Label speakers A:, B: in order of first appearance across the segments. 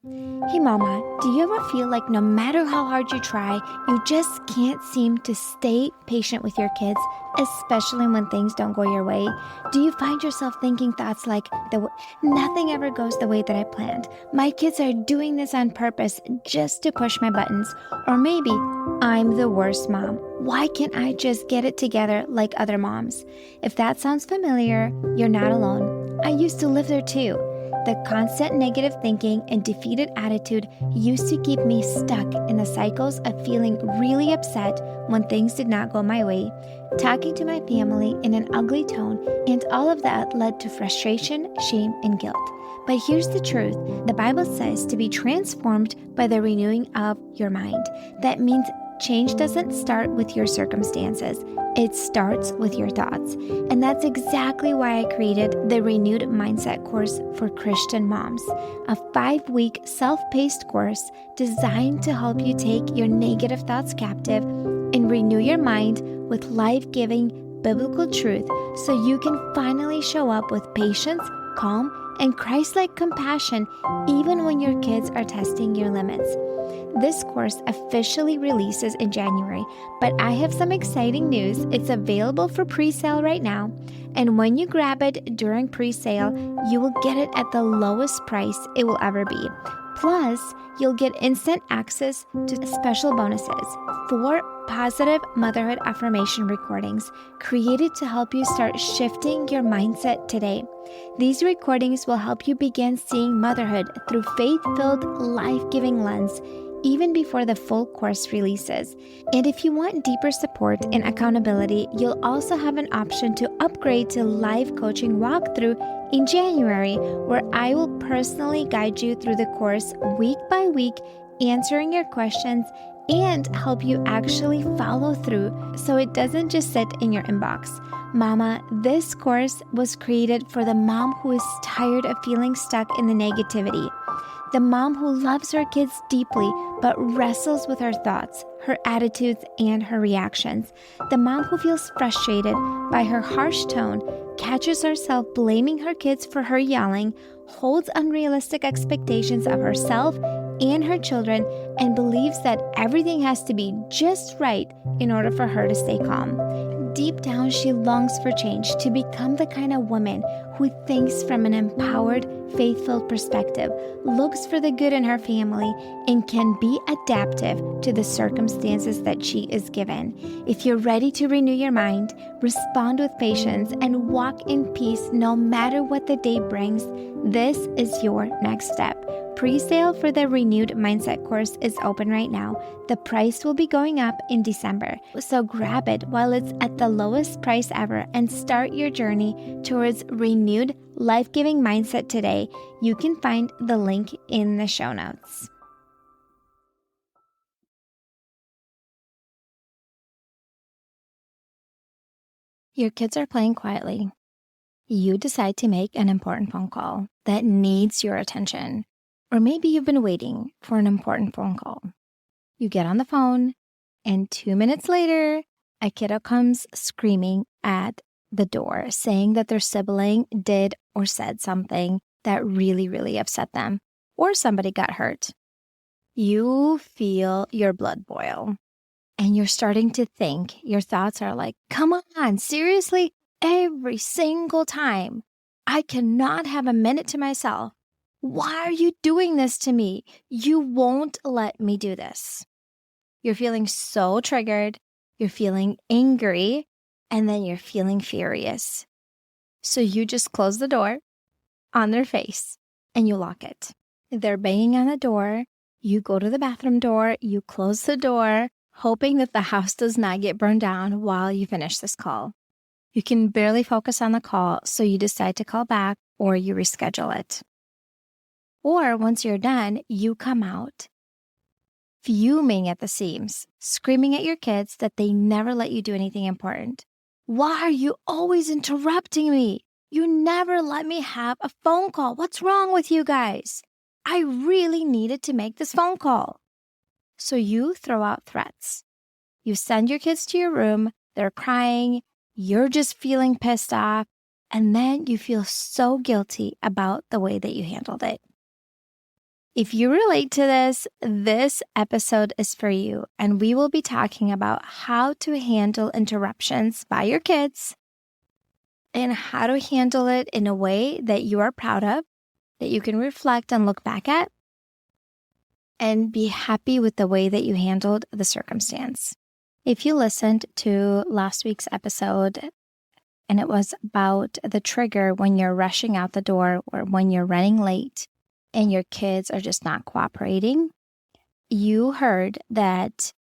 A: Hey mama, do you ever feel like no matter how hard you try, you just can't seem to stay patient with your kids, especially when things don't go your way? Do you find yourself thinking thoughts like, nothing ever goes the way that I planned? My kids are doing this on purpose just to push my buttons. Or maybe I'm the worst mom. Why can't I just get it together like other moms? If that sounds familiar, you're not alone. I used to live there too. The constant negative thinking and defeated attitude used to keep me stuck in the cycles of feeling really upset when things did not go my way, talking to my family in an ugly tone, and all of that led to frustration, shame, and guilt. But here's the truth. The Bible says to be transformed by the renewing of your mind. That means change doesn't start with your circumstances. It starts with your thoughts. And that's exactly why I created the Renewed Mindset course for Christian moms, a 5-week self-paced course designed to help you take your negative thoughts captive and renew your mind with life-giving biblical truth so you can finally show up with patience, calm, and Christ-like compassion even when your kids are testing your limits. This course officially releases in January, but I have some exciting news. It's available for pre-sale right now, and when you grab it during pre-sale, you will get it at the lowest price it will ever be. Plus, you'll get instant access to special bonuses, 4 positive motherhood affirmation recordings created to help you start shifting your mindset today. These recordings will help you begin seeing motherhood through faith-filled, life-giving lens even before the full course releases. And if you want deeper support and accountability, you'll also have an option to upgrade to live coaching walkthrough in January, where I will personally guide you through the course week by week, answering your questions and help you actually follow through so it doesn't just sit in your inbox. Mama, this course was created for the mom who is tired of feeling stuck in the negativity. The mom who loves her kids deeply but wrestles with her thoughts, her attitudes, and her reactions. The mom who feels frustrated by her harsh tone, catches herself blaming her kids for her yelling, holds unrealistic expectations of herself and her children, and believes that everything has to be just right in order for her to stay calm. Deep down, she longs for change, to become the kind of woman who thinks from an empowered, faith-filled perspective, looks for the good in her family, and can be adaptive to the circumstances that she is given. If you're ready to renew your mind, respond with patience, and walk in peace no matter what the day brings, this is your next step. Pre-sale for the Renewed Mindset course is open right now. The price will be going up in December, so grab it while it's at the lowest price ever and start your journey towards renewed, life-giving mindset today. You can find the link in the show notes. Your kids are playing quietly. You decide to make an important phone call that needs your attention. Or maybe you've been waiting for an important phone call. You get on the phone, and 2 minutes later, a kiddo comes screaming at the door, saying that their sibling did or said something that really, really upset them, or somebody got hurt. You feel your blood boil, and you're starting to think. Your thoughts are like, come on, seriously? Every single time. I cannot have a minute to myself. Why are you doing this to me? You won't let me do this. You're feeling so triggered, you're feeling angry, and then you're feeling furious. So you just close the door on their face and you lock it. They're banging on the door. You go to the bathroom door, you close the door, hoping that the house does not get burned down while you finish this call. You can barely focus on the call, so you decide to call back or you reschedule it. Or once you're done, you come out fuming at the seams, screaming at your kids that they never let you do anything important. Why are you always interrupting me? You never let me have a phone call. What's wrong with you guys? I really needed to make this phone call. So you throw out threats. You send your kids to your room, they're crying, you're just feeling pissed off, and then you feel so guilty about the way that you handled it. If you relate to this episode is for you, and we will be talking about how to handle interruptions by your kids and how to handle it in a way that you are proud of, that you can reflect and look back at, and be happy with the way that you handled the circumstance. If you listened to last week's episode, and it was about the trigger when you're rushing out the door or when you're running late and your kids are just not cooperating, you heard that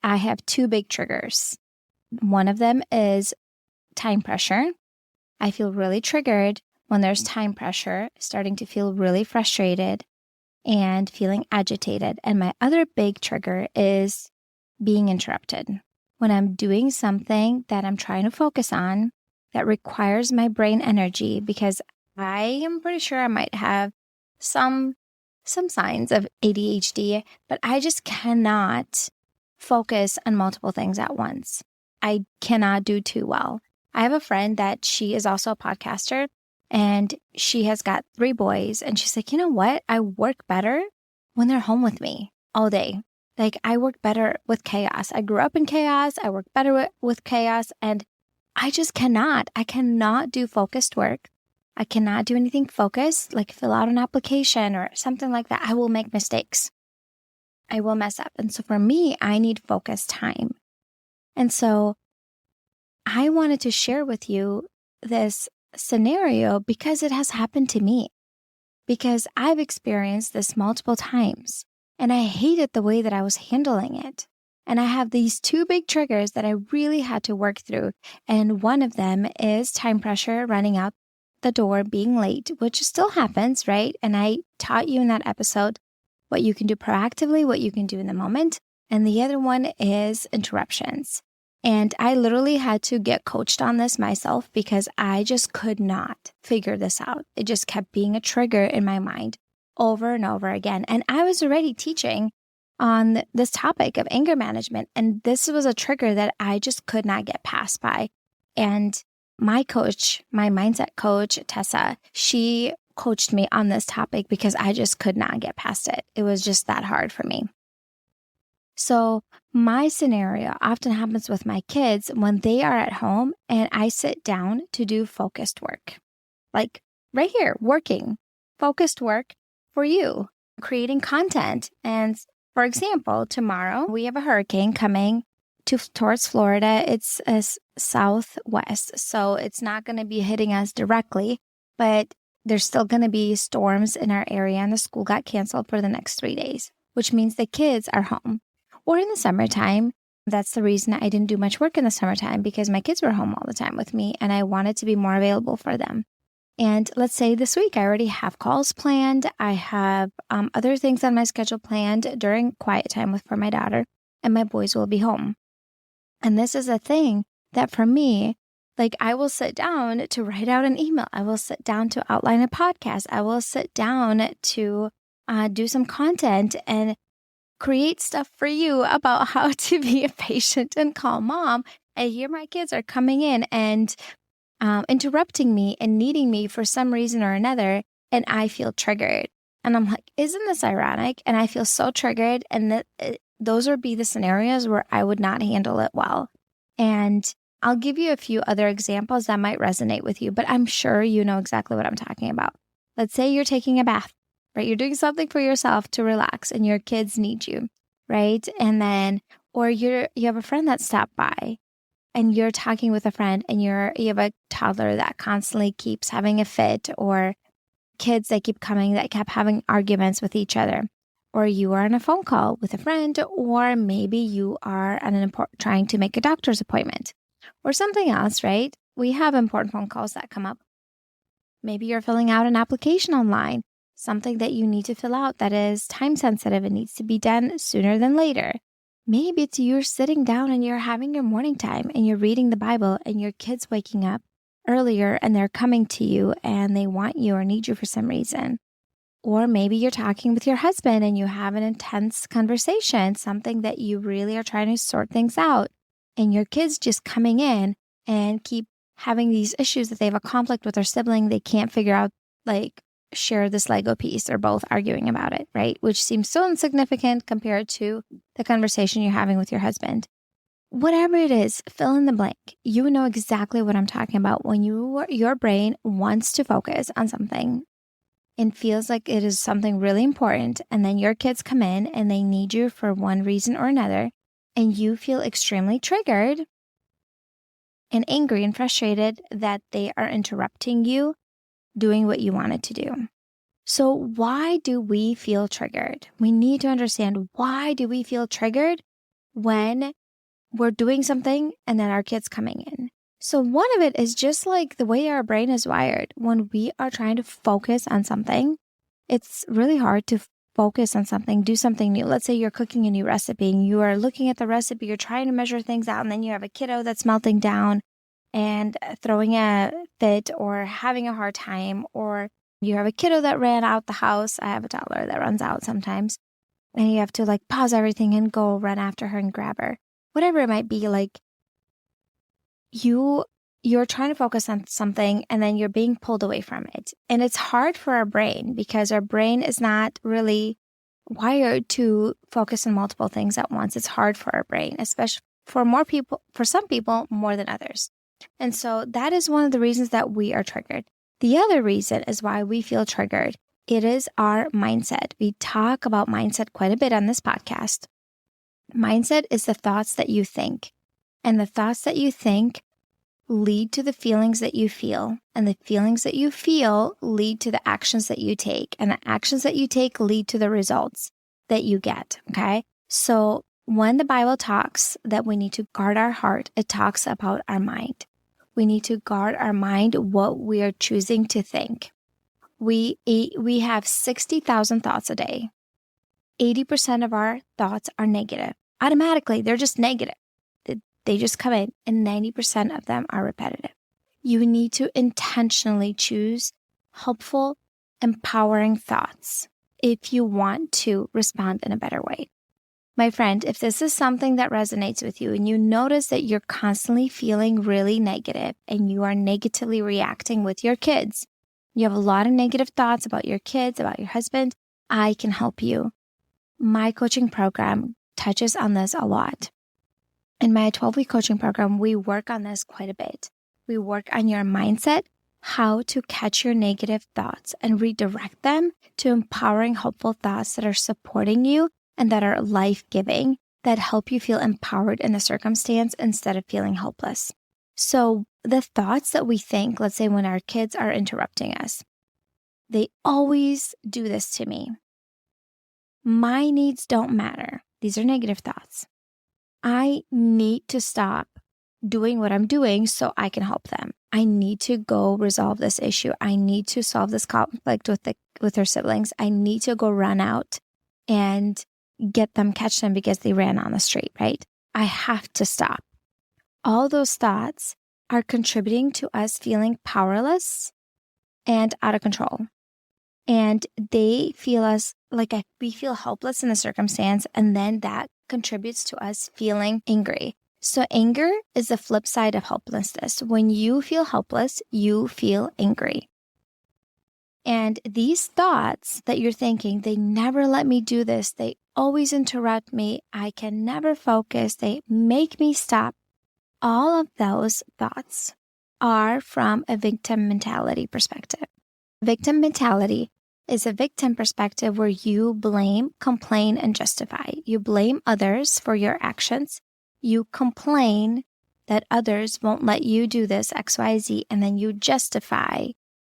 A: I have two big triggers. One of them is time pressure. I feel really triggered when there's time pressure, starting to feel really frustrated and feeling agitated. And my other big trigger is being interrupted. When I'm doing something that I'm trying to focus on that requires my brain energy, because I am pretty sure I might have some signs of ADHD, but I just cannot focus on multiple things at once. I cannot do too well. I have a friend that she is also a podcaster, and she has got 3 boys, and she's like, you know what? I work better when they're home with me all day. Like, I work better with chaos. I grew up in chaos. I work better with chaos, and I just cannot. I cannot do focused work. I cannot do anything focused, like fill out an application or something like that. I will make mistakes. I will mess up. And so for me, I need focused time. And so I wanted to share with you this scenario because it has happened to me, because I've experienced this multiple times and I hated the way that I was handling it. And I have these 2 big triggers that I really had to work through. And one of them is time pressure, running out the door, being late, which still happens, right? And I taught you in that episode what you can do proactively, what you can do in the moment. And the other one is interruptions. And I literally had to get coached on this myself because I just could not figure this out. It just kept being a trigger in my mind over and over again. And I was already teaching on this topic of anger management. And this was a trigger that I just could not get past by. And my coach, my mindset coach, Tessa, she coached me on this topic because I just could not get past it. It was just that hard for me. So my scenario often happens with my kids when they are at home and I sit down to do focused work. Like right here, working, focused work for you, creating content. And for example, tomorrow we have a hurricane coming towards Florida. It's a southwest, so it's not going to be hitting us directly, but there's still going to be storms in our area, and the school got canceled for the next 3 days, which means the kids are home. Or in the summertime, that's the reason I didn't do much work in the summertime, because my kids were home all the time with me and I wanted to be more available for them. And let's say this week, I already have calls planned. I have other things on my schedule planned during quiet time for my daughter, and my boys will be home. And this is a thing that for me, like I will sit down to write out an email. I will sit down to outline a podcast. I will sit down to do some content and create stuff for you about how to be a patient and calm mom. And here my kids are coming in and interrupting me and needing me for some reason or another. And I feel triggered. And I'm like, isn't this ironic? And I feel so triggered. And those would be the scenarios where I would not handle it well. And I'll give you a few other examples that might resonate with you, but I'm sure you know exactly what I'm talking about. Let's say you're taking a bath, right? You're doing something for yourself to relax and your kids need you, right? And then, or you have a friend that stopped by and you're talking with a friend and you have a toddler that constantly keeps having a fit, or kids that keep coming that kept having arguments with each other. Or you are on a phone call with a friend, or maybe you are on trying to make a doctor's appointment or something else, right? We have important phone calls that come up. Maybe you're filling out an application online, something that you need to fill out that is time sensitive and needs to be done sooner than later. Maybe it's you're sitting down and you're having your morning time and you're reading the Bible and your kid's waking up earlier and they're coming to you and they want you or need you for some reason. Or maybe you're talking with your husband and you have an intense conversation, something that you really are trying to sort things out, and your kids just coming in and keep having these issues that they have a conflict with their sibling. They can't figure out like share this Lego piece. They're both arguing about it, right? Which seems so insignificant compared to the conversation you're having with your husband. Whatever it is, fill in the blank. You know exactly what I'm talking about when your brain wants to focus on something and feels like it is something really important, and then your kids come in and they need you for one reason or another, and you feel extremely triggered and angry and frustrated that they are interrupting you doing what you wanted to do. So why do we feel triggered? We need to understand, why do we feel triggered when we're doing something and then our kids coming in? So one of it is just like the way our brain is wired. When we are trying to focus on something, it's really hard to focus on something, do something new. Let's say you're cooking a new recipe and you are looking at the recipe, you're trying to measure things out, and then you have a kiddo that's melting down and throwing a fit or having a hard time, or you have a kiddo that ran out the house. I have a toddler that runs out sometimes, and you have to like pause everything and go run after her and grab her. Whatever it might be, like you're trying to focus on something and then you're being pulled away from it. And it's hard for our brain because our brain is not really wired to focus on multiple things at once. It's hard for our brain, especially for some people more than others. And so that is one of the reasons that we are triggered. The other reason is why we feel triggered. It is our mindset. We talk about mindset quite a bit on this podcast. Mindset is the thoughts that you think, and the thoughts that you think lead to the feelings that you feel, and the feelings that you feel lead to the actions that you take, and the actions that you take lead to the results that you get, okay? So when the Bible talks that we need to guard our heart, it talks about our mind. We need to guard our mind, what we are choosing to think. We have 60,000 thoughts a day. 80% of our thoughts are negative. Automatically, they're just negative. They just come in, and 90% of them are repetitive. You need to intentionally choose helpful, empowering thoughts if you want to respond in a better way. My friend, if this is something that resonates with you and you notice that you're constantly feeling really negative and you are negatively reacting with your kids, you have a lot of negative thoughts about your kids, about your husband, I can help you. My coaching program touches on this a lot. In my 12-week coaching program, we work on this quite a bit. We work on your mindset, how to catch your negative thoughts and redirect them to empowering, hopeful thoughts that are supporting you and that are life-giving, that help you feel empowered in the circumstance instead of feeling helpless. So the thoughts that we think, let's say when our kids are interrupting us, they always do this to me. My needs don't matter. These are negative thoughts. I need to stop doing what I'm doing so I can help them. I need to go resolve this issue. I need to solve this conflict with her siblings. I need to go run out and catch them because they ran on the street, right? I have to stop. All those thoughts are contributing to us feeling powerless and out of control. And they feel us like we feel helpless in the circumstance, and then that contributes to us feeling angry. So anger is the flip side of helplessness. When you feel helpless, you feel angry. And these thoughts that you're thinking, they never let me do this. They always interrupt me. I can never focus. They make me stop. All of those thoughts are from a victim mentality perspective. Victim mentality is a victim perspective where you blame, complain, and justify. You blame others for your actions. You complain that others won't let you do this, X, Y, Z, and then you justify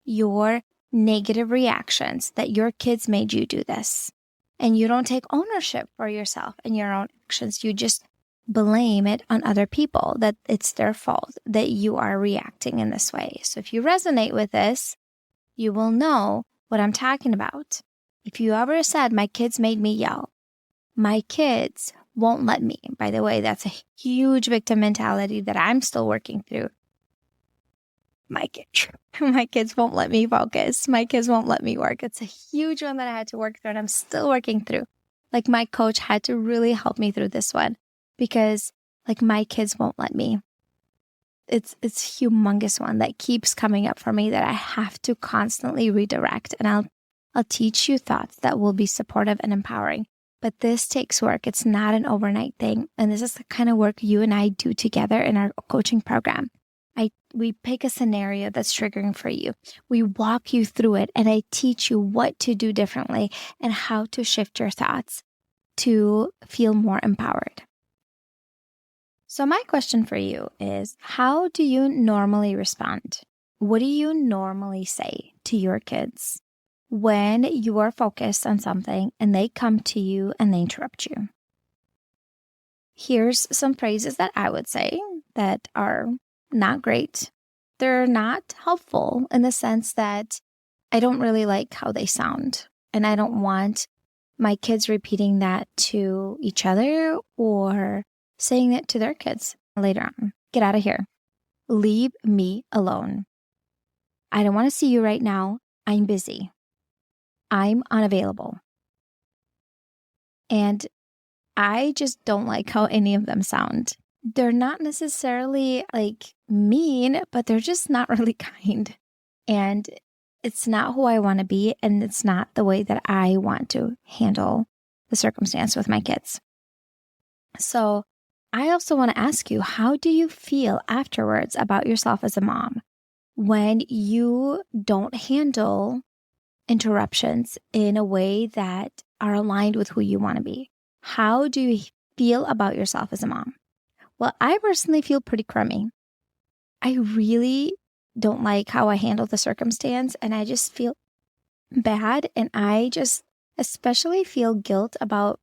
A: your negative reactions that your kids made you do this. And you don't take ownership for yourself and your own actions. You just blame it on other people, that it's their fault that you are reacting in this way. So if you resonate with this, you will know what I'm talking about. If you ever said, my kids made me yell, my kids won't let me. By the way, that's a huge victim mentality that I'm still working through. My kids won't let me focus. My kids won't let me work. It's a huge one that I had to work through, and I'm still working through. Like, my coach had to really help me through this one because, like, my kids won't let me. it's humongous one that keeps coming up for me that I have to constantly redirect. And I'll teach you thoughts that will be supportive and empowering. But this takes work. It's not an overnight thing. And this is the kind of work you and I do together in our coaching program. We pick a scenario that's triggering for you. We walk you through it, and I teach you what to do differently and how to shift your thoughts to feel more empowered. So my question for you is, how do you normally respond? What do you normally say to your kids when you are focused on something and they come to you and they interrupt you? Here's some phrases that I would say that are not great. They're not helpful in the sense that I don't really like how they sound, and I don't want my kids repeating that to each other or saying it to their kids later on. Get out of here. Leave me alone. I don't want to see you right now. I'm busy. I'm unavailable. And I just don't like how any of them sound. They're not necessarily like mean, but they're just not really kind. And it's not who I want to be, and it's not the way that I want to handle the circumstance with my kids. So I also want to ask you, how do you feel afterwards about yourself as a mom when you don't handle interruptions in a way that are aligned with who you want to be? How do you feel about yourself as a mom? Well, I personally feel pretty crummy. I really don't like how I handle the circumstance, and I just feel bad. And I just especially feel guilt about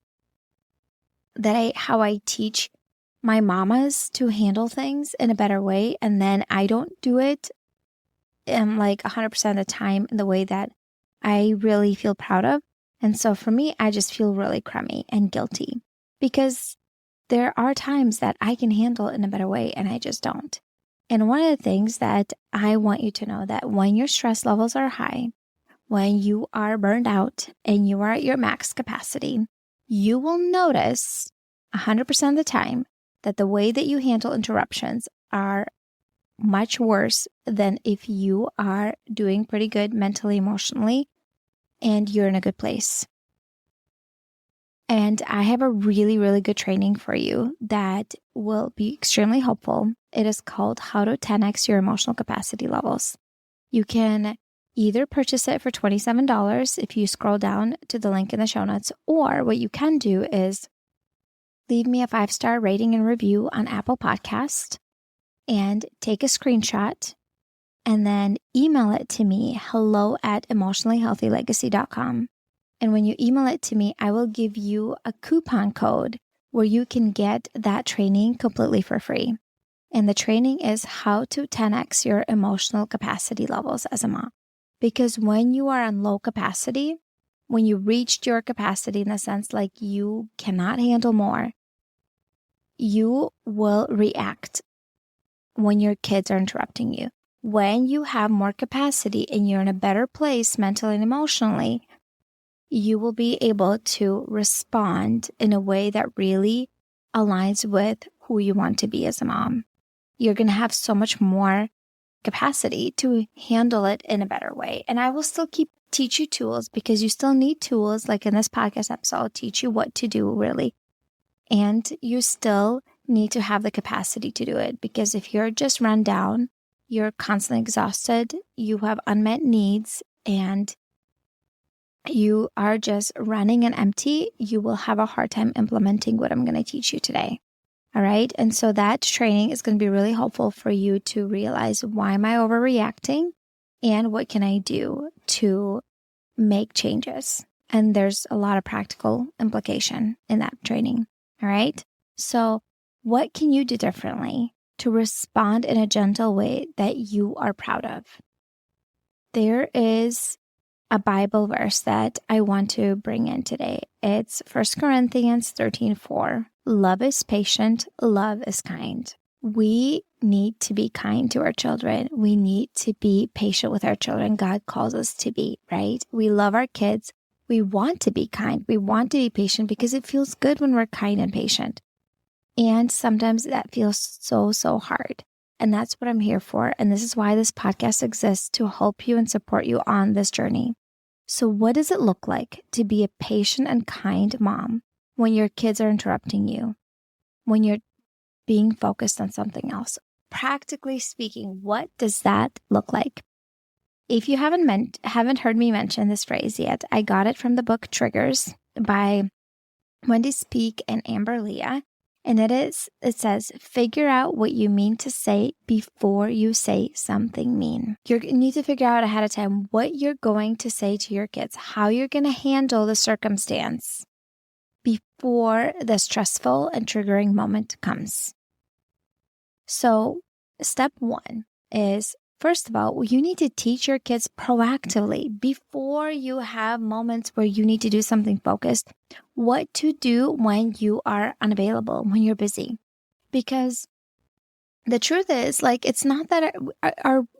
A: that how I teach my mamas to handle things in a better way, and then I don't do it in like 100% of the time in the way that I really feel proud of. And so for me, I just feel really crummy and guilty because there are times that I can handle it in a better way, and I just don't. And one of the things that I want you to know, that when your stress levels are high, when you are burned out and you are at your max capacity, you will notice 100% of the time that the way that you handle interruptions are much worse than if you are doing pretty good mentally, emotionally, and you're in a good place. And I have a really, really good training for you that will be extremely helpful. It is called How to 10x Your Emotional Capacity Levels. You can either purchase it for $27 if you scroll down to the link in the show notes, or what you can do is leave me a 5-star rating and review on Apple Podcast and take a screenshot and then email it to me, hello@emotionallyhealthylegacy.com. And when you email it to me, I will give you a coupon code where you can get that training completely for free. And the training is how to 10x your emotional capacity levels as a mom. Because when you are on low capacity, when you reached your capacity in the sense like you cannot handle more, you will react when your kids are interrupting you. When you have more capacity and you're in a better place mentally and emotionally, you will be able to respond in a way that really aligns with who you want to be as a mom. You're going to have so much more capacity to handle it in a better way. And I will still teach you tools, because you still need tools. Like in this podcast episode, I'll teach you what to do really. And you still need to have the capacity to do it, because if you're just run down, you're constantly exhausted, you have unmet needs, and you are just running on empty, you will have a hard time implementing what I'm going to teach you today. All right. And so that training is going to be really helpful for you to realize, why am I overreacting and what can I do to make changes? And there's a lot of practical implication in that training. All right. So what can you do differently to respond in a gentle way that you are proud of? There is a Bible verse that I want to bring in today. It's 1 Corinthians 13:4. Love is patient, love is kind. We need to be kind to our children. We need to be patient with our children. God calls us to be, right? We love our kids. We want to be kind. We want to be patient because it feels good when we're kind and patient. And sometimes that feels so hard. And that's what I'm here for. And this is why this podcast exists, to help you and support you on this journey. So what does it look like to be a patient and kind mom when your kids are interrupting you, when you're being focused on something else? Practically speaking, what does that look like? If you haven't heard me mention this phrase yet, I got it from the book Triggers by Wendy Speak and Amber Leah. And it says, figure out what you mean to say before you say something mean. You need to figure out ahead of time what you're going to say to your kids, how you're going to handle the circumstance before the stressful and triggering moment comes. So step one is, first of all, you need to teach your kids proactively before you have moments where you need to do something focused, what to do when you are unavailable, when you're busy. Because the truth is, it's not that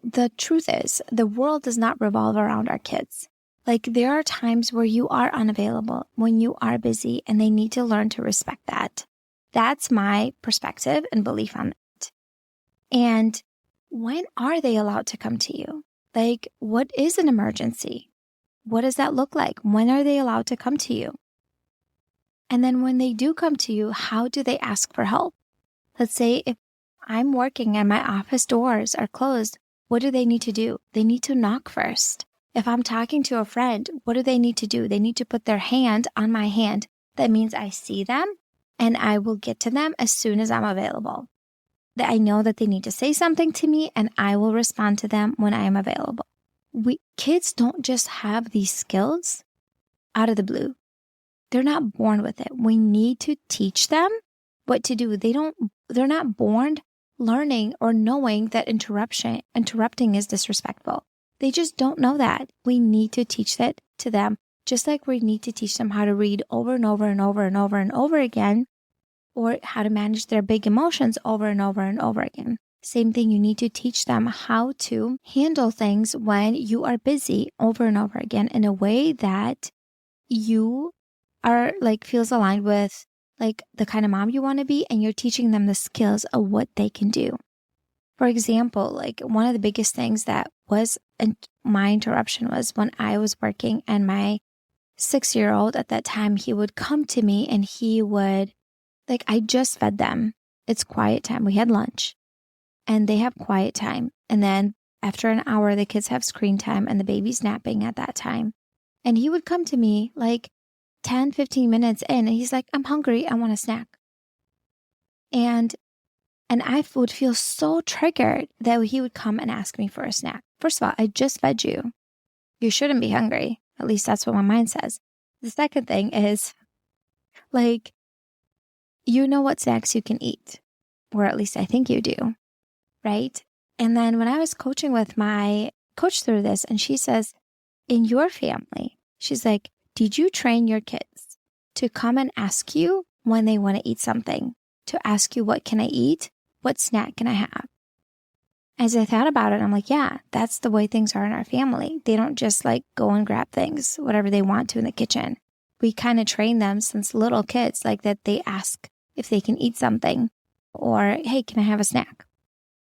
A: the truth is the world does not revolve around our kids. There are times where you are unavailable, when you are busy, and they need to learn to respect that. That's my perspective and belief on it. And when are they allowed to come to you? What is an emergency? What does that look like? When are they allowed to come to you? And then when they do come to you, how do they ask for help? Let's say if I'm working and my office doors are closed, what do they need to do? They need to knock first. If I'm talking to a friend, what do they need to do? They need to put their hand on my hand. That means I see them and I will get to them as soon as I'm available. That I know that they need to say something to me and I will respond to them when I am available. Kids don't just have these skills out of the blue. They're not born with it. We need to teach them what to do. They're not born learning or knowing that interrupting is disrespectful. They just don't know that. We need to teach that to them, just like we need to teach them how to read over and over and over and over and over again, or how to manage their big emotions over and over and over again. Same thing, you need to teach them how to handle things when you are busy over and over again in a way that you are feels aligned with the kind of mom you want to be, and you're teaching them the skills of what they can do. For example, one of the biggest things that was my interruption was when I was working, and my 6-year-old at that time, he would come to me and he would, I just fed them. It's quiet time. We had lunch and they have quiet time. And then after an hour, the kids have screen time and the baby's napping at that time. And he would come to me 10, 15 minutes in, and he's like, I'm hungry. I want a snack. And I would feel so triggered that he would come and ask me for a snack. First of all, I just fed you. You shouldn't be hungry. At least that's what my mind says. The second thing is, you know what snacks you can eat, or at least I think you do, right? And then when I was coaching with my coach through this, and she says, in your family, she's like, did you train your kids to come and ask you when they want to eat something, to ask you, what can I eat? What snack can I have? As I thought about it, I'm like, yeah, that's the way things are in our family. They don't just go and grab things, whatever they want to in the kitchen. We kind of train them since little kids, that they ask if they can eat something, or, hey, can I have a snack?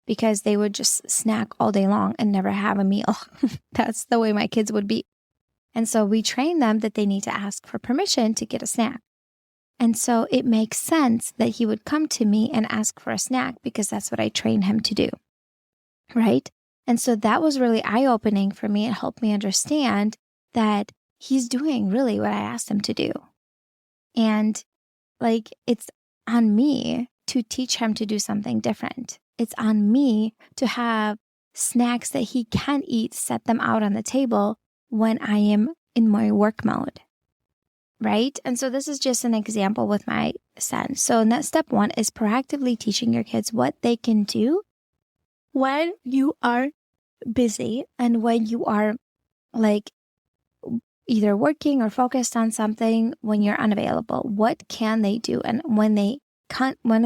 A: Because they would just snack all day long and never have a meal. That's the way my kids would be. And so we train them that they need to ask for permission to get a snack. And so it makes sense that he would come to me and ask for a snack, because that's what I trained him to do. Right? And so that was really eye-opening for me. It helped me understand that he's doing really what I asked him to do. And it's on me to teach him to do something different. It's on me to have snacks that he can eat, set them out on the table when I am in my work mode. Right? And so this is just an example with my son. So that step one is proactively teaching your kids what they can do when you are busy and when you are either working or focused on something, when you're unavailable. What can they do? And when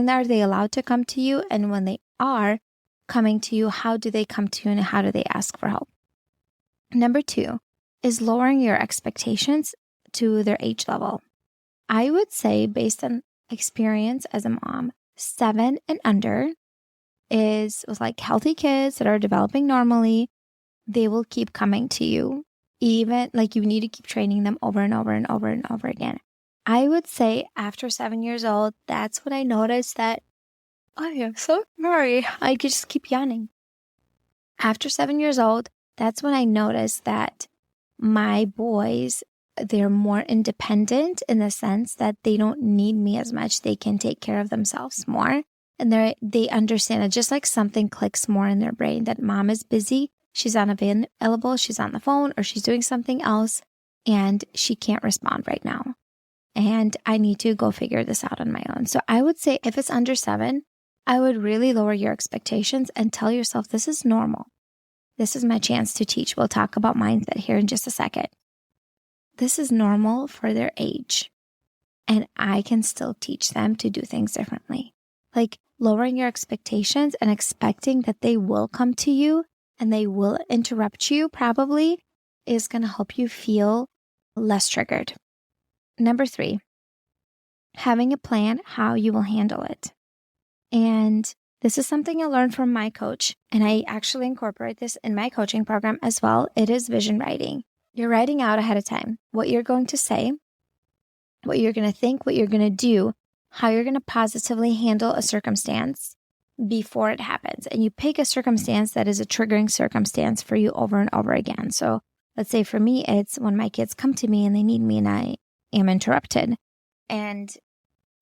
A: are they allowed to come to you? And when they are coming to you, how do they come to you and how do they ask for help? Number 2 is lowering your expectations to their age level. I would say, based on experience as a mom, 7 and under is with like healthy kids that are developing normally, they will keep coming to you. Even like you need to keep training them over and over and over and over again. I would say after 7 years old, that's when I noticed that I am so sorry. I just keep yawning. After 7 years old, that's when I noticed that my boys, they're more independent in the sense that they don't need me as much. They can take care of themselves more. And they understand it, just like something clicks more in their brain that mom is busy, she's unavailable, she's on the phone, or she's doing something else, and she can't respond right now. And I need to go figure this out on my own. So I would say if it's under 7, I would really lower your expectations and tell yourself this is normal. This is my chance to teach. We'll talk about mindset here in just a second. This is normal for their age, and I can still teach them to do things differently. Like lowering your expectations and expecting that they will come to you and they will interrupt you probably is going to help you feel less triggered. Number 3, having a plan how you will handle it. And this is something I learned from my coach, and I actually incorporate this in my coaching program as well. It is vision writing. You're writing out ahead of time what you're going to say, what you're going to think, what you're going to do, how you're going to positively handle a circumstance before it happens. And you pick a circumstance that is a triggering circumstance for you over and over again. So let's say for me, it's when my kids come to me and they need me and I am interrupted. And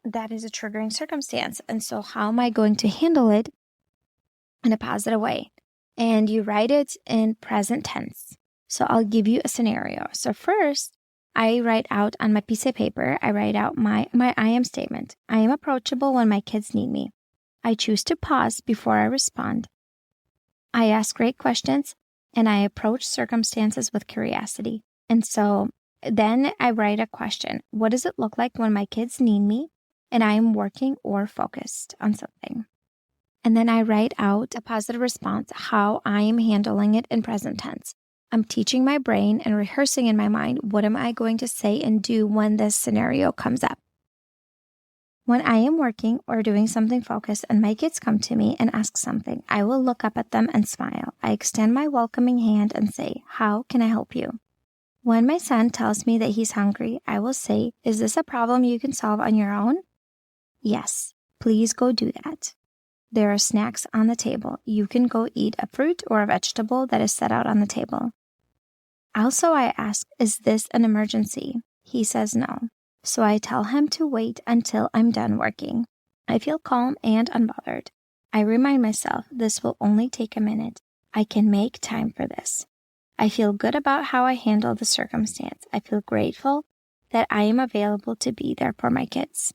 A: that is a triggering circumstance. And so how am I going to handle it in a positive way? And you write it in present tense. So I'll give you a scenario. So first, I write out on my piece of paper, I write out my I am statement. I am approachable when my kids need me. I choose to pause before I respond. I ask great questions, and I approach circumstances with curiosity. And so then I write a question. What does it look like when my kids need me and I am working or focused on something? And then I write out a positive response, how I am handling it in present tense. I'm teaching my brain and rehearsing in my mind, what am I going to say and do when this scenario comes up? When I am working or doing something focused and my kids come to me and ask something, I will look up at them and smile. I extend my welcoming hand and say, how can I help you? When my son tells me that he's hungry, I will say, is this a problem you can solve on your own? Yes, please go do that. There are snacks on the table. You can go eat a fruit or a vegetable that is set out on the table. Also, I ask, is this an emergency? He says no. So I tell him to wait until I'm done working. I feel calm and unbothered. I remind myself this will only take a minute. I can make time for this. I feel good about how I handle the circumstance. I feel grateful that I am available to be there for my kids.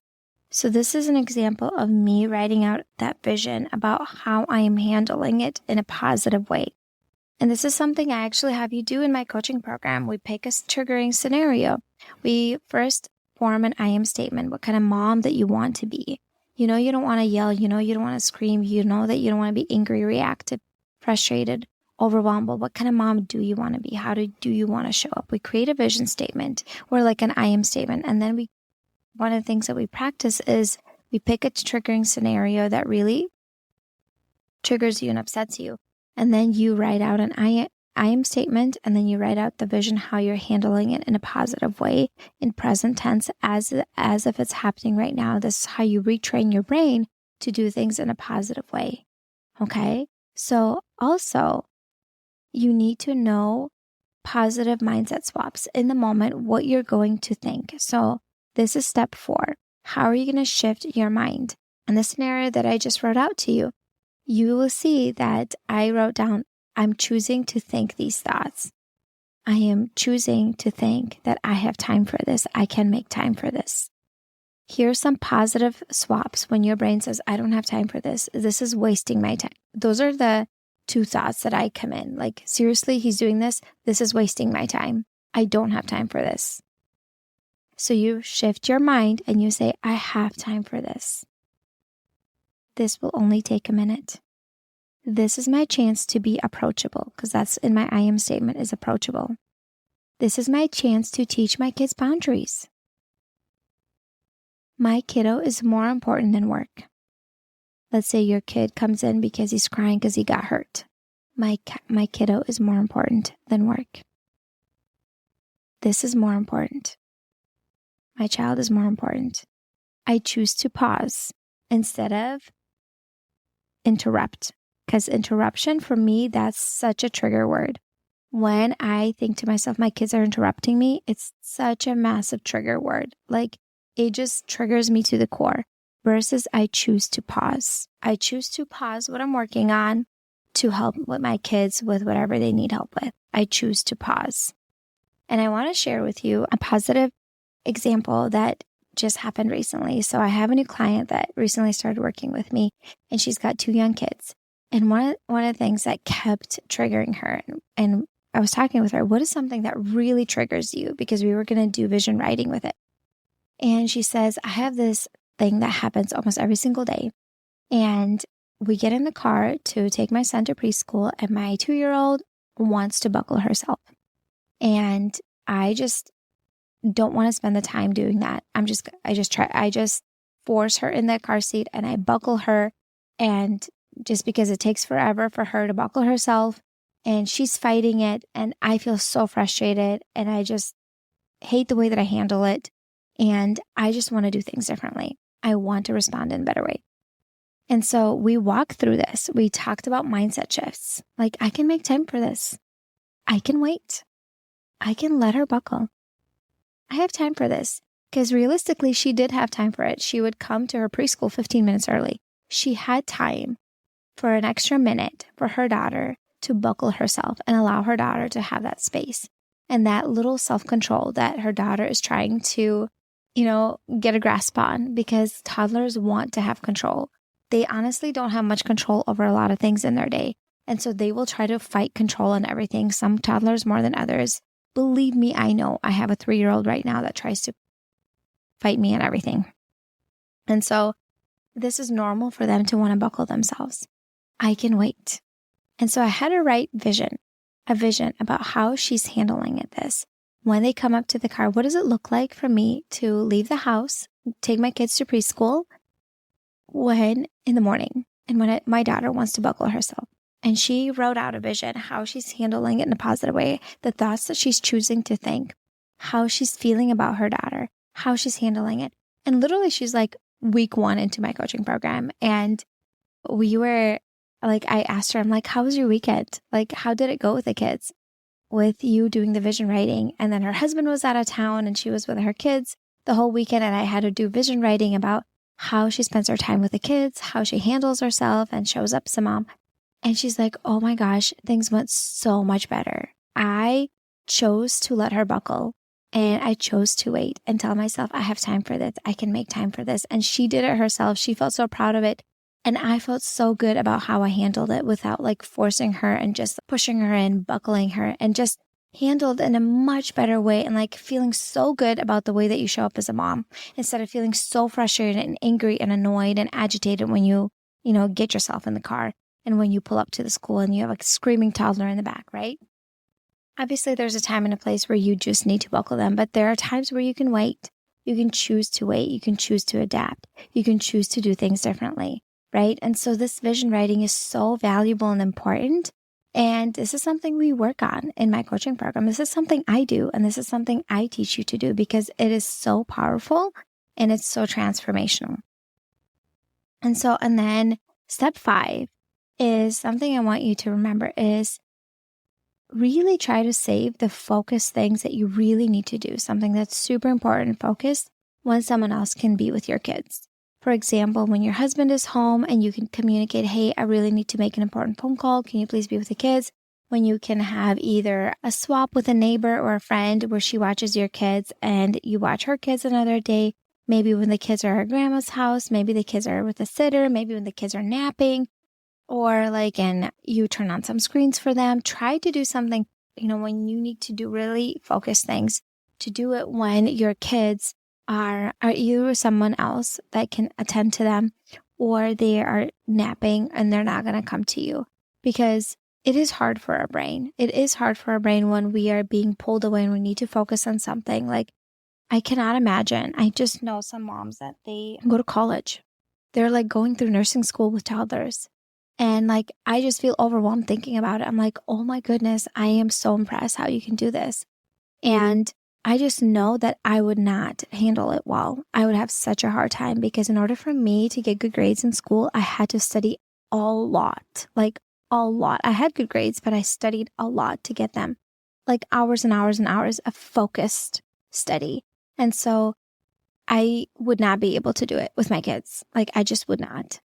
A: So this is an example of me writing out that vision about how I am handling it in a positive way. And this is something I actually have you do in my coaching program. We pick a triggering scenario. We first form an I am statement, what kind of mom that you want to be. You know you don't want to yell. You know you don't want to scream. You know that you don't want to be angry, reactive, frustrated, overwhelmed. But what kind of mom do you want to be? How do you want to show up? We create a vision statement or like an I am statement. And then one of the things that we practice is we pick a triggering scenario that really triggers you and upsets you. And then you write out an I am statement, and then you write out the vision, how you're handling it in a positive way in present tense as if it's happening right now. This is how you retrain your brain to do things in a positive way. Okay? So also, you need to know positive mindset swaps in the moment, what you're going to think. So this is step 4. How are you going to shift your mind? And the scenario that I just wrote out to you, you will see that I wrote down, I'm choosing to think these thoughts. I am choosing to think that I have time for this. I can make time for this. Here's some positive swaps when your brain says, I don't have time for this. This is wasting my time. Those are the 2 thoughts that I come in. Like, seriously, he's doing this. This is wasting my time. I don't have time for this. So you shift your mind and you say, I have time for this. This will only take a minute. This is my chance to be approachable, because that's in my I am statement is approachable. This is my chance to teach my kids boundaries. My kiddo is more important than work. Let's say your kid comes in because he's crying because he got hurt. My kiddo is more important than work. This is more important. My child is more important. I choose to pause instead of interrupt, because interruption for me, that's such a trigger word. When I think to myself, my kids are interrupting me, it's such a massive trigger word. Like, it just triggers me to the core. Versus I choose to pause. I choose to pause what I'm working on to help with my kids with whatever they need help with. I choose to pause. And I want to share with you a positive example that just happened recently. So I have a new client that recently started working with me, and she's got 2 young kids. And one of the things that kept triggering her, and I was talking with her, what is something that really triggers you? Because we were going to do vision writing with it. And she says, I have this thing that happens almost every single day. And we get in the car to take my son to preschool, and my 2-year-old wants to buckle herself. And I just don't want to spend the time doing that. I just force her in that car seat and I buckle her. And just because it takes forever for her to buckle herself and she's fighting it, and I feel so frustrated and I just hate the way that I handle it. And I just want to do things differently. I want to respond in a better way. And so we walked through this. We talked about mindset shifts. Like, I can make time for this. I can wait. I can let her buckle. I have time for this. Because realistically, she did have time for it. She would come to her preschool 15 minutes early. She had time for an extra minute for her daughter to buckle herself and allow her daughter to have that space and that little self-control that her daughter is trying to, get a grasp on, because toddlers want to have control. They honestly don't have much control over a lot of things in their day. And so they will try to fight control on everything. Some toddlers more than others. Believe me, I know. I have a 3-year-old right now that tries to fight me on everything. And so this is normal for them to want to buckle themselves. I can wait. And so I had her write a vision about how she's handling this. When they come up to the car, what does it look like for me to leave the house, take my kids to preschool in the morning, and when my daughter wants to buckle herself? And she wrote out a vision, how she's handling it in a positive way, the thoughts that she's choosing to think, how she's feeling about her daughter, how she's handling it. And literally she's like week 1 into my coaching program. And we were like, I asked her, I'm like, how was your weekend? Like, how did it go with the kids with you doing the vision writing? And then her husband was out of town and she was with her kids the whole weekend. And I had her do vision writing about how she spends her time with the kids, how she handles herself and shows up as a mom. And she's like, oh my gosh, things went so much better. I chose to let her buckle and I chose to wait and tell myself, I have time for this. I can make time for this. And she did it herself. She felt so proud of it. And I felt so good about how I handled it without like forcing her and just pushing her in, buckling her, and just handled in a much better way and like feeling so good about the way that you show up as a mom instead of feeling so frustrated and angry and annoyed and agitated when you get yourself in the car and when you pull up to the school and you have a screaming toddler in the back, right? Obviously, there's a time and a place where you just need to buckle them, but there are times where you can wait. You can choose to wait. You can choose to adapt. You can choose to do things differently. Right? And so this vision writing is so valuable and important. And this is something we work on in my coaching program. This is something I do. And this is something I teach you to do because it is so powerful and it's so transformational. And then step 5 is something I want you to remember is really try to save the focused things that you really need to do. Something that's super important and focused when someone else can be with your kids. For example, when your husband is home and you can communicate, hey, I really need to make an important phone call. Can you please be with the kids? When you can have either a swap with a neighbor or a friend where she watches your kids and you watch her kids another day. Maybe when the kids are at grandma's house, maybe the kids are with a sitter, maybe when the kids are napping, or and you turn on some screens for them. Try to do something, when you need to do really focused things, to do it when your kids are you or someone else that can attend to them, or they are napping and they're not going to come to you, because it is hard for our brain. It is hard for our brain when we are being pulled away and we need to focus on something. Like, I cannot imagine. I just know some moms that they go to college. They're like going through nursing school with toddlers. And like, I just feel overwhelmed thinking about it. I'm like, oh my goodness, I am so impressed how you can do this. And I just know that I would not handle it well. I would have such a hard time because in order for me to get good grades in school, I had to study a lot, like a lot. I had good grades, but I studied a lot to get them, like hours and hours and hours of focused study. And so I would not be able to do it with my kids. Like I just would not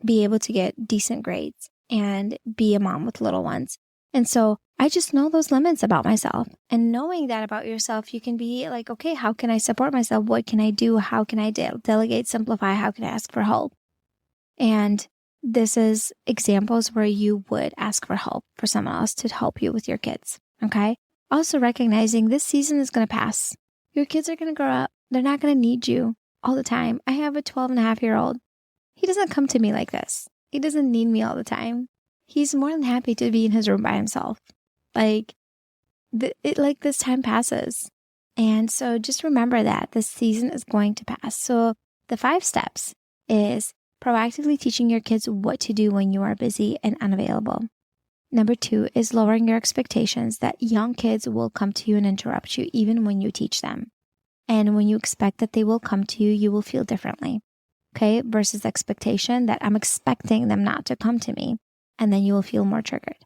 A: be able to get decent grades and be a mom with little ones. And so I just know those limits about myself. And knowing that about yourself, you can be like, okay, how can I support myself? What can I do? How can I delegate, simplify? How can I ask for help? And this is examples where you would ask for help for someone else to help you with your kids. Okay. Also recognizing this season is going to pass. Your kids are going to grow up. They're not going to need you all the time. I have a 12-and-a-half-year-old. He doesn't come to me like this. He doesn't need me all the time. He's more than happy to be in his room by himself. Like, this time passes. And so just remember that this season is going to pass. So the 5 steps is proactively teaching your kids what to do when you are busy and unavailable. Number 2 is lowering your expectations that young kids will come to you and interrupt you even when you teach them. And when you expect that they will come to you, you will feel differently. Okay, versus expectation that I'm expecting them not to come to me, and then you will feel more triggered.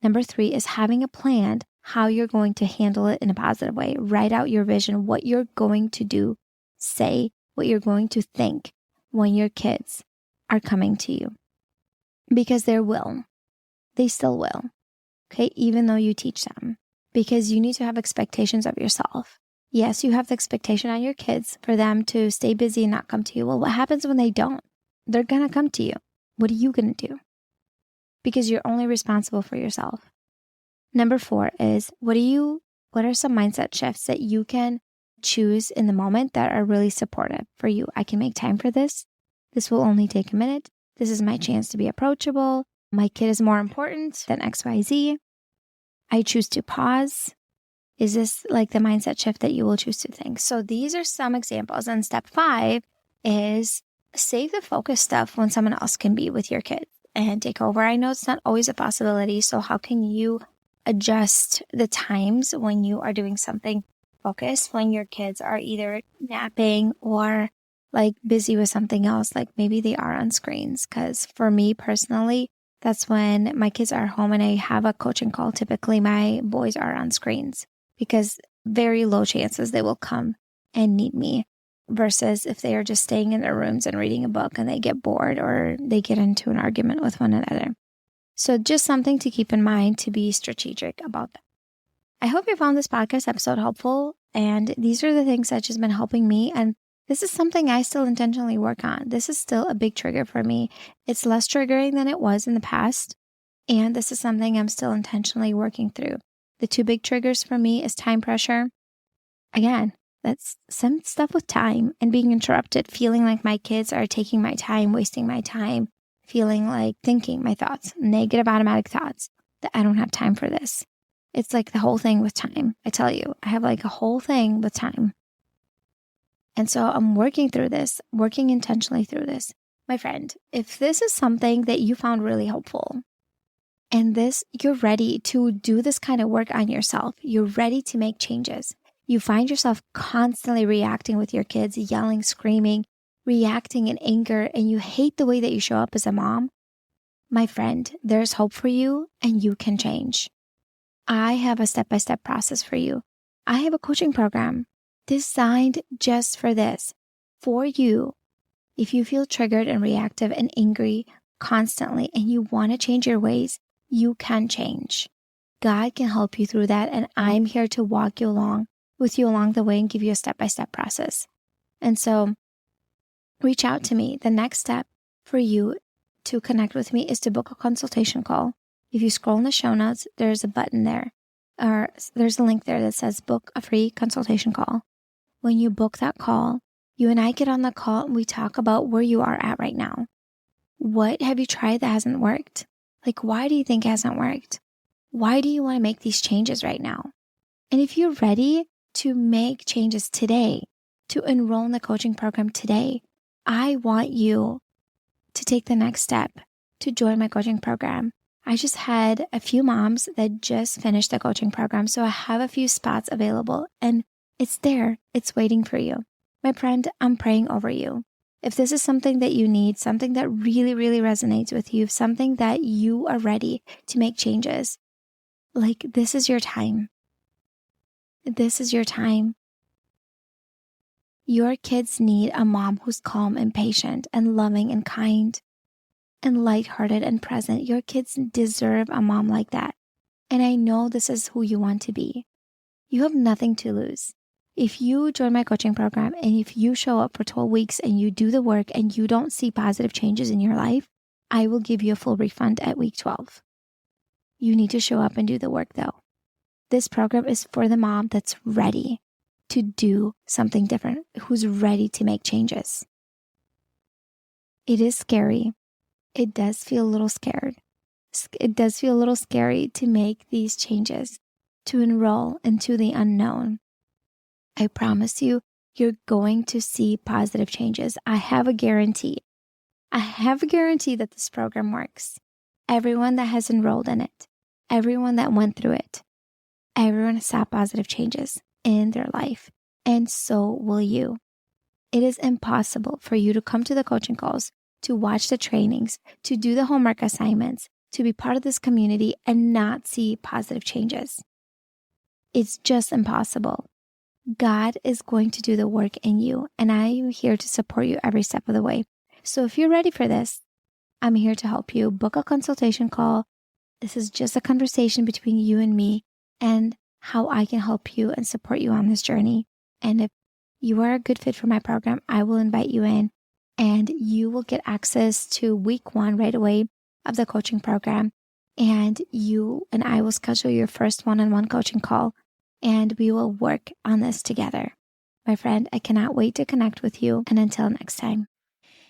A: Number 3 is having a plan how you're going to handle it in a positive way. Write out your vision, what you're going to do, say, what you're going to think when your kids are coming to you. Because they still will, okay, even though you teach them. Because you need to have expectations of yourself. Yes, you have the expectation on your kids for them to stay busy and not come to you. Well, what happens when they don't? They're going to come to you. What are you going to do? Because you're only responsible for yourself. Number 4 is what are some mindset shifts that you can choose in the moment that are really supportive for you? I can make time for this. This will only take a minute. This is my chance to be approachable. My kid is more important than XYZ. I choose to pause. Is this like the mindset shift that you will choose to think? So these are some examples. And step 5 is save the focus stuff when someone else can be with your kids and take over. I know it's not always a possibility. So how can you adjust the times when you are doing something focused, when your kids are either napping or like busy with something else, like maybe they are on screens? Because for me personally, that's when my kids are home and I have a coaching call. Typically, my boys are on screens because very low chances they will come and need me versus if they are just staying in their rooms and reading a book and they get bored or they get into an argument with one another. So just something to keep in mind to be strategic about that. I hope you found this podcast episode helpful. And these are the things that just been helping me. And this is something I still intentionally work on. This is still a big trigger for me. It's less triggering than it was in the past. And this is something I'm still intentionally working through. The 2 big triggers for me is time pressure. Again, that's some stuff with time and being interrupted, feeling like my kids are taking my time, wasting my time, feeling like thinking my thoughts, negative automatic thoughts, that I don't have time for this. It's like the whole thing with time. I tell you, I have like a whole thing with time. And so I'm working through this, working intentionally through this. My friend, if this is something that you found really helpful, and you're ready to do this kind of work on yourself, you're ready to make changes, you find yourself constantly reacting with your kids, yelling, screaming, reacting in anger, and you hate the way that you show up as a mom, my friend, there's hope for you and you can change. I have a step-by-step process for you. I have a coaching program designed just for this, for you. If you feel triggered and reactive and angry constantly and you want to change your ways, you can change. God can help you through that. And I'm here to walk with you along the way and give you a step-by-step process. And so reach out to me. The next step for you to connect with me is to book a consultation call. If you scroll in the show notes, there's a button there, or there's a link there that says book a free consultation call. When you book that call, you and I get on the call and we talk about where you are at right now. What have you tried that hasn't worked? Like, why do you think it hasn't worked? Why do you want to make these changes right now? And if you're ready to make changes today, to enroll in the coaching program today, I want you to take the next step, to join my coaching program. I just had a few moms that just finished the coaching program, so I have a few spots available and it's there. It's waiting for you. My friend, I'm praying over you. If this is something that you need, something that really, really resonates with you, something that you are ready to make changes, like this is your time. This is your time. Your kids need a mom who's calm and patient and loving and kind and lighthearted and present. Your kids deserve a mom like that. And I know this is who you want to be. You have nothing to lose. If you join my coaching program and if you show up for 12 weeks and you do the work and you don't see positive changes in your life, I will give you a full refund at week 12. You need to show up and do the work though. This program is for the mom that's ready to do something different, who's ready to make changes. It is scary. It does feel a little scared. It does feel a little scary to make these changes, to enroll into the unknown. I promise you, you're going to see positive changes. I have a guarantee. I have a guarantee that this program works. Everyone that has enrolled in it, everyone that went through it, everyone saw positive changes in their life, and so will you. It is impossible for you to come to the coaching calls, to watch the trainings, to do the homework assignments, to be part of this community and not see positive changes. It's just impossible. God is going to do the work in you, and I am here to support you every step of the way. So if you're ready for this, I'm here to help you. Book a consultation call. This is just a conversation between you and me and how I can help you and support you on this journey. And if you are a good fit for my program, I will invite you in and you will get access to week 1 right away of the coaching program. And you and I will schedule your first one-on-one coaching call and we will work on this together. My friend, I cannot wait to connect with you. And until next time.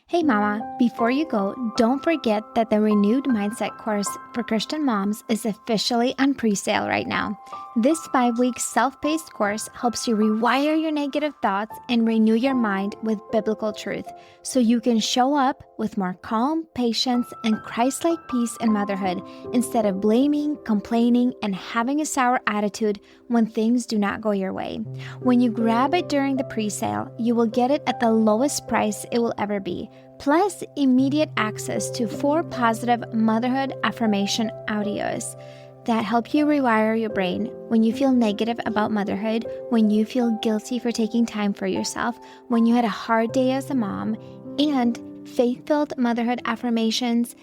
A: Hey mama, before you go, don't forget that the Renewed Mindset course for Christian moms is officially on pre-sale right now. This 5-week self-paced course helps you rewire your negative thoughts and renew your mind with biblical truth so you can show up with more calm, patience, and Christ-like peace in motherhood instead of blaming, complaining, and having a sour attitude when things do not go your way. When you grab it during the pre-sale, you will get it at the lowest price it will ever be, plus immediate access to 4 positive motherhood affirmation audios that help you rewire your brain when you feel negative about motherhood, when you feel guilty for taking time for yourself, when you had a hard day as a mom, and faith-filled motherhood affirmations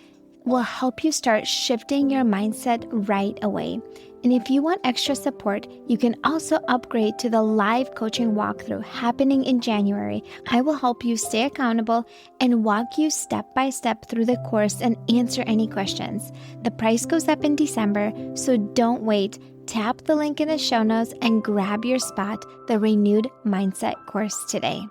A: will help you start shifting your mindset right away. And if you want extra support, you can also upgrade to the live coaching walkthrough happening in January. I will help you stay accountable and walk you step by step through the course and answer any questions. The price goes up in December, so don't wait. Tap the link in the show notes and grab your spot, the Renewed Mindset course today.